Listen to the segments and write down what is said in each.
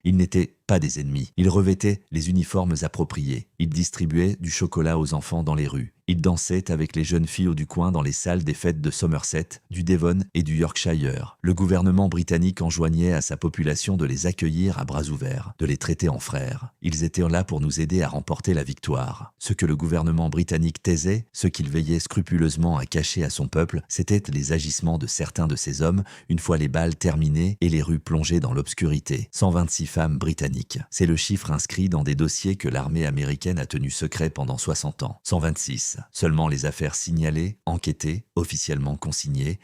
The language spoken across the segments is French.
Ils n'étaient pas des ennemis. Ils revêtaient les uniformes appropriés. Ils distribuaient du chocolat aux enfants dans les rues. Ils dansaient avec les jeunes filles du coin dans les salles des fêtes de Somerset, du Devon et du Yorkshire. Le gouvernement britannique enjoignait à sa population de les accueillir à bras ouverts, de les traiter en frères. Ils étaient là pour nous aider à remporter la victoire. Ce que le gouvernement britannique taisait, ce qu'il veillait scrupuleusement à cacher à son peuple, c'était les agissements de certains de ces hommes une fois les bals terminés et les rues plongées dans l'obscurité. 126 femmes britanniques. C'est le chiffre inscrit dans des dossiers que l'armée américaine a tenus secrets pendant 60 ans. 126. Seulement les affaires signalées, enquêtées, officiellement consignées.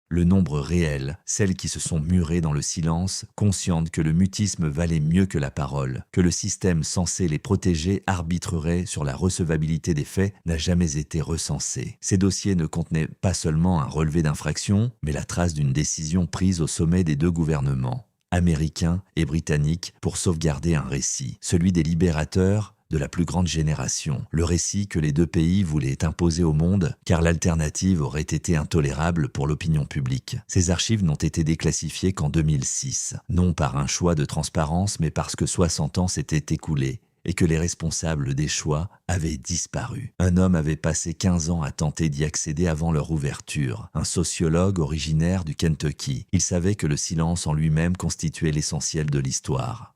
Le nombre réel, celles qui se sont murées dans le silence, conscientes que le mutisme valait mieux que la parole, que le système censé les protéger arbitrerait sur la recevabilité des faits, n'a jamais été recensé. Ces dossiers ne contenaient pas seulement un relevé d'infraction, mais la trace d'une décision prise au sommet des deux gouvernements, américain et britannique, pour sauvegarder un récit, celui des libérateurs, de la plus grande génération, le récit que les deux pays voulaient imposer au monde, car l'alternative aurait été intolérable pour l'opinion publique. Ces archives n'ont été déclassifiées qu'en 2006, non par un choix de transparence, mais parce que 60 ans s'étaient écoulés et que les responsables des choix avaient disparu. Un homme avait passé 15 ans à tenter d'y accéder avant leur ouverture, un sociologue originaire du Kentucky. Il savait que le silence en lui-même constituait l'essentiel de l'histoire.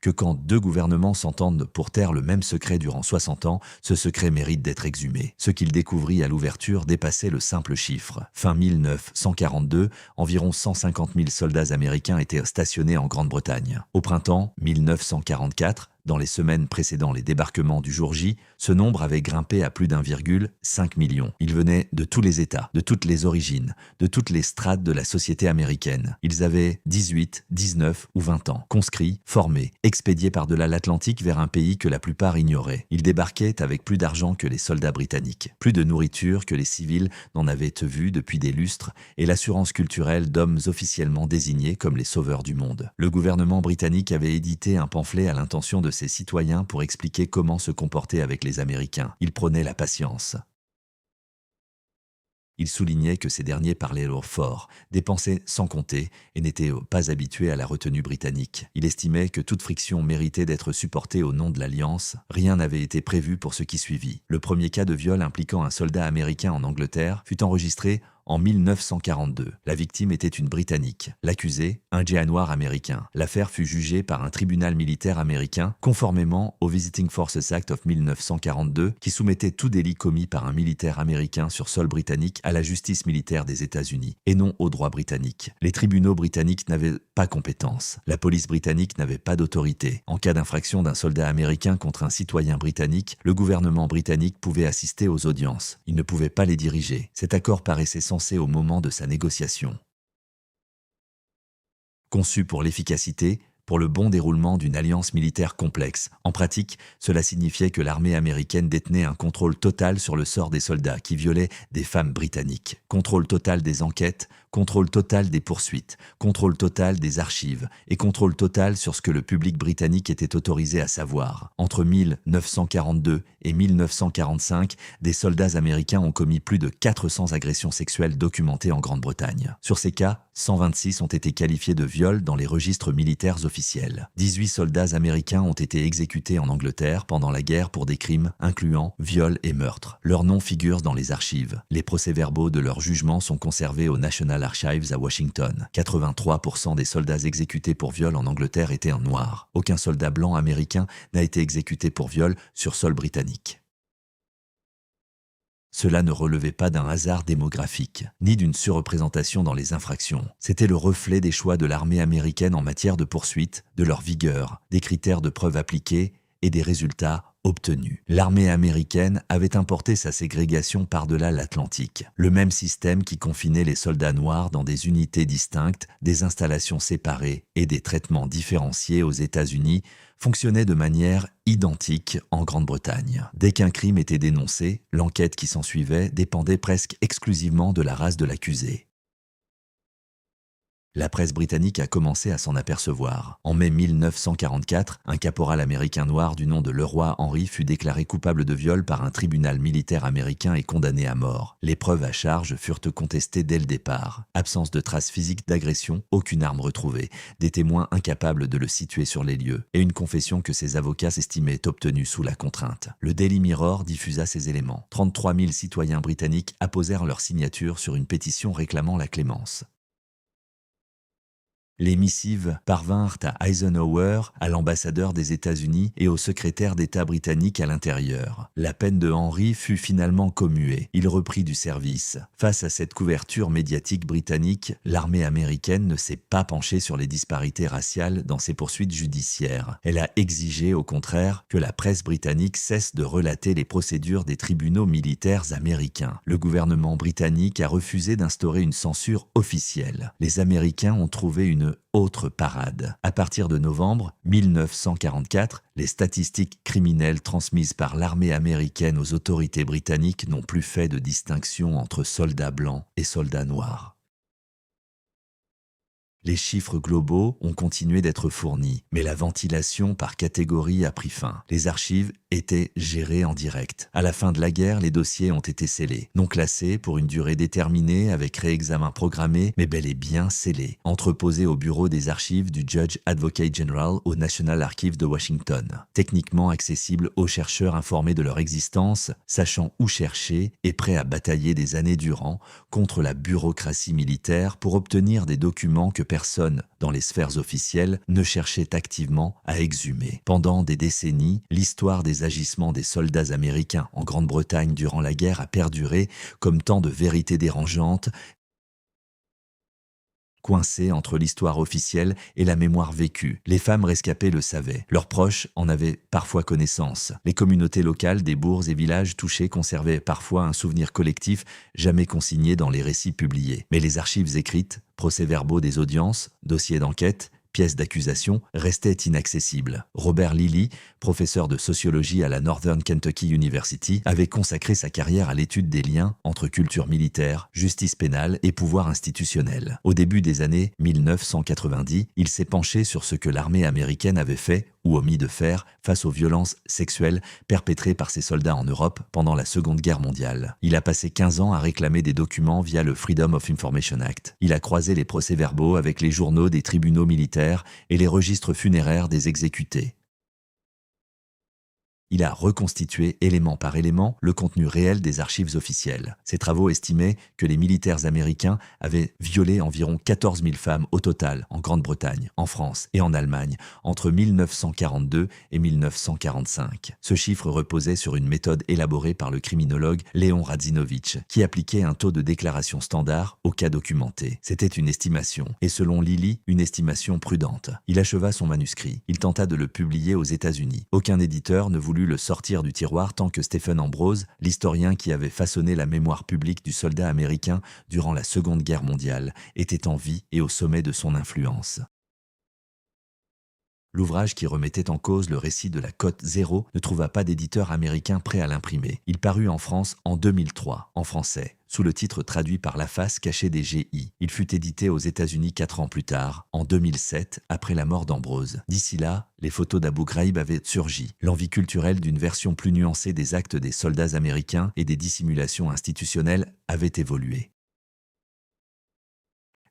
Que quand deux gouvernements s'entendent pour taire le même secret durant 60 ans, ce secret mérite d'être exhumé. Ce qu'il découvrit à l'ouverture dépassait le simple chiffre. Fin 1942, environ 150 000 soldats américains étaient stationnés en Grande-Bretagne. Au printemps 1944, dans les semaines précédant les débarquements du jour J, ce nombre avait grimpé à plus d'1,5 million. Ils venaient de tous les États, de toutes les origines, de toutes les strates de la société américaine. Ils avaient 18, 19 ou 20 ans, conscrits, formés, expédiés par-delà l'Atlantique vers un pays que la plupart ignoraient. Ils débarquaient avec plus d'argent que les soldats britanniques, plus de nourriture que les civils n'en avaient vu depuis des lustres, et l'assurance culturelle d'hommes officiellement désignés comme les sauveurs du monde. Le gouvernement britannique avait édité un pamphlet à l'intention de ses citoyens pour expliquer comment se comporter avec les Américains. Il prônait la patience. Il soulignait que ces derniers parlaient lourd fort, dépensaient sans compter et n'étaient pas habitués à la retenue britannique. Il estimait que toute friction méritait d'être supportée au nom de l'Alliance. Rien n'avait été prévu pour ce qui suivit. Le premier cas de viol impliquant un soldat américain en Angleterre fut enregistré en 1942. La victime était une Britannique. L'accusé, un Indien noir américain. L'affaire fut jugée par un tribunal militaire américain, conformément au Visiting Forces Act of 1942, qui soumettait tout délit commis par un militaire américain sur sol britannique à la justice militaire des États-Unis, et non au droit britannique. Les tribunaux britanniques n'avaient pas compétence. La police britannique n'avait pas d'autorité. En cas d'infraction d'un soldat américain contre un citoyen britannique, le gouvernement britannique pouvait assister aux audiences. Il ne pouvait pas les diriger. Cet accord paraissait sensé au moment de sa négociation. Conçu pour l'efficacité, pour le bon déroulement d'une alliance militaire complexe. En pratique, cela signifiait que l'armée américaine détenait un contrôle total sur le sort des soldats qui violaient des femmes britanniques. Contrôle total des enquêtes, contrôle total des poursuites, contrôle total des archives et contrôle total sur ce que le public britannique était autorisé à savoir. Entre 1942 et 1945, des soldats américains ont commis plus de 400 agressions sexuelles documentées en Grande-Bretagne. Sur ces cas, 126 ont été qualifiés de viol dans les registres militaires officiels. 18 soldats américains ont été exécutés en Angleterre pendant la guerre pour des crimes incluant viol et meurtre. Leurs noms figurent dans les archives. Les procès-verbaux de leurs jugements sont conservés au National Archives à Washington. 83% des soldats exécutés pour viol en Angleterre étaient en noir. Aucun soldat blanc américain n'a été exécuté pour viol sur sol britannique. Cela ne relevait pas d'un hasard démographique, ni d'une surreprésentation dans les infractions. C'était le reflet des choix de l'armée américaine en matière de poursuite, de leur vigueur, des critères de preuve appliqués et des résultats obtenus. L'armée américaine avait importé sa ségrégation par-delà l'Atlantique. Le même système qui confinait les soldats noirs dans des unités distinctes, des installations séparées et des traitements différenciés aux États-Unis fonctionnait de manière identique en Grande-Bretagne. Dès qu'un crime était dénoncé, l'enquête qui s'ensuivait dépendait presque exclusivement de la race de l'accusé. La presse britannique a commencé à s'en apercevoir. En mai 1944, un caporal américain noir du nom de Leroy Henry fut déclaré coupable de viol par un tribunal militaire américain et condamné à mort. Les preuves à charge furent contestées dès le départ. Absence de traces physiques d'agression, aucune arme retrouvée, des témoins incapables de le situer sur les lieux, et une confession que ses avocats s'estimaient obtenue sous la contrainte. Le Daily Mirror diffusa ces éléments. 33 000 citoyens britanniques apposèrent leur signature sur une pétition réclamant la clémence. Les missives parvinrent à Eisenhower, à l'ambassadeur des États-Unis et au secrétaire d'État britannique à l'intérieur. La peine de Henry fut finalement commuée. Il reprit du service. Face à cette couverture médiatique britannique, l'armée américaine ne s'est pas penchée sur les disparités raciales dans ses poursuites judiciaires. Elle a exigé, au contraire, que la presse britannique cesse de relater les procédures des tribunaux militaires américains. Le gouvernement britannique a refusé d'instaurer une censure officielle. Les Américains ont trouvé une autre parade. À partir de novembre 1944, les statistiques criminelles transmises par l'armée américaine aux autorités britanniques n'ont plus fait de distinction entre soldats blancs et soldats noirs. Les chiffres globaux ont continué d'être fournis, mais la ventilation par catégorie a pris fin. Les archives étaient gérées en direct. À la fin de la guerre, les dossiers ont été scellés, non classés pour une durée déterminée avec réexamen programmé, mais bel et bien scellés, entreposés au bureau des archives du Judge Advocate General au National Archives de Washington. Techniquement accessibles aux chercheurs informés de leur existence, sachant où chercher et prêts à batailler des années durant contre la bureaucratie militaire pour obtenir des documents que personne, dans les sphères officielles, ne cherchait activement à exhumer. Pendant des décennies, l'histoire des agissements des soldats américains en Grande-Bretagne durant la guerre a perduré comme tant de vérités dérangeantes, coincées entre l'histoire officielle et la mémoire vécue. Les femmes rescapées le savaient. Leurs proches en avaient parfois connaissance. Les communautés locales des bourgs et villages touchés conservaient parfois un souvenir collectif jamais consigné dans les récits publiés. Mais les archives écrites, procès-verbaux des audiences, dossiers d'enquête, pièces d'accusation restaient inaccessibles. Robert Lilly, professeur de sociologie à la Northern Kentucky University, avait consacré sa carrière à l'étude des liens entre culture militaire, justice pénale et pouvoir institutionnel. Au début des années 1990, il s'est penché sur ce que l'armée américaine avait fait ou omis de faire face aux violences sexuelles perpétrées par ses soldats en Europe pendant la Seconde Guerre mondiale. Il a passé 15 ans à réclamer des documents via le Freedom of Information Act. Il a croisé les procès-verbaux avec les journaux des tribunaux militaires et les registres funéraires des exécutés. Il a reconstitué élément par élément le contenu réel des archives officielles. Ses travaux estimaient que les militaires américains avaient violé environ 14 000 femmes au total en Grande-Bretagne, en France et en Allemagne entre 1942 et 1945. Ce chiffre reposait sur une méthode élaborée par le criminologue Léon Radzinovitch, qui appliquait un taux de déclaration standard aux cas documentés. C'était une estimation, et selon Lilly, une estimation prudente. Il acheva son manuscrit. Il tenta de le publier aux États-Unis. Aucun éditeur ne voulut le sortir du tiroir tant que Stephen Ambrose, l'historien qui avait façonné la mémoire publique du soldat américain durant la Seconde Guerre mondiale, était en vie et au sommet de son influence. L'ouvrage qui remettait en cause le récit de la Cote Zéro ne trouva pas d'éditeur américain prêt à l'imprimer. Il parut en France en 2003, en français, sous le titre traduit par la face cachée des GI. Il fut édité aux États-Unis 4 ans plus tard, en 2007, après la mort d'Ambrose. D'ici là, les photos d'Abu Ghraib avaient surgi. L'envie culturelle d'une version plus nuancée des actes des soldats américains et des dissimulations institutionnelles avait évolué.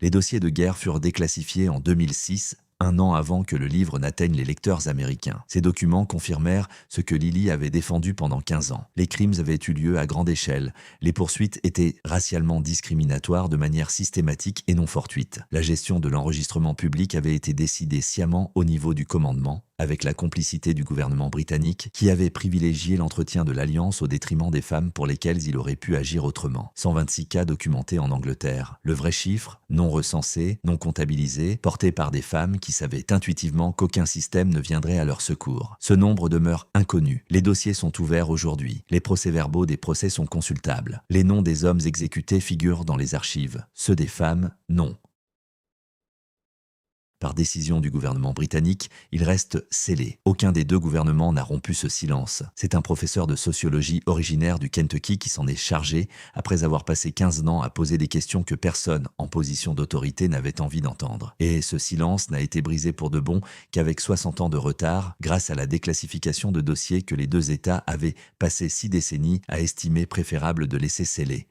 Les dossiers de guerre furent déclassifiés en 2006, un an avant que le livre n'atteigne les lecteurs américains. Ces documents confirmèrent ce que Lilly avait défendu pendant 15 ans. Les crimes avaient eu lieu à grande échelle. Les poursuites étaient racialement discriminatoires de manière systématique et non fortuite. La gestion de l'enregistrement public avait été décidée sciemment au niveau du commandement, avec la complicité du gouvernement britannique, qui avait privilégié l'entretien de l'alliance au détriment des femmes pour lesquelles il aurait pu agir autrement. 126 cas documentés en Angleterre. Le vrai chiffre, non recensé, non comptabilisé, porté par des femmes qui savaient intuitivement qu'aucun système ne viendrait à leur secours. Ce nombre demeure inconnu. Les dossiers sont ouverts aujourd'hui. Les procès-verbaux des procès sont consultables. Les noms des hommes exécutés figurent dans les archives. Ceux des femmes, non. Par décision du gouvernement britannique, il reste scellé. Aucun des deux gouvernements n'a rompu ce silence. C'est un professeur de sociologie originaire du Kentucky qui s'en est chargé après avoir passé 15 ans à poser des questions que personne en position d'autorité n'avait envie d'entendre. Et ce silence n'a été brisé pour de bon qu'avec 60 ans de retard, grâce à la déclassification de dossiers que les deux États avaient passé 6 décennies à estimer préférable de laisser sceller.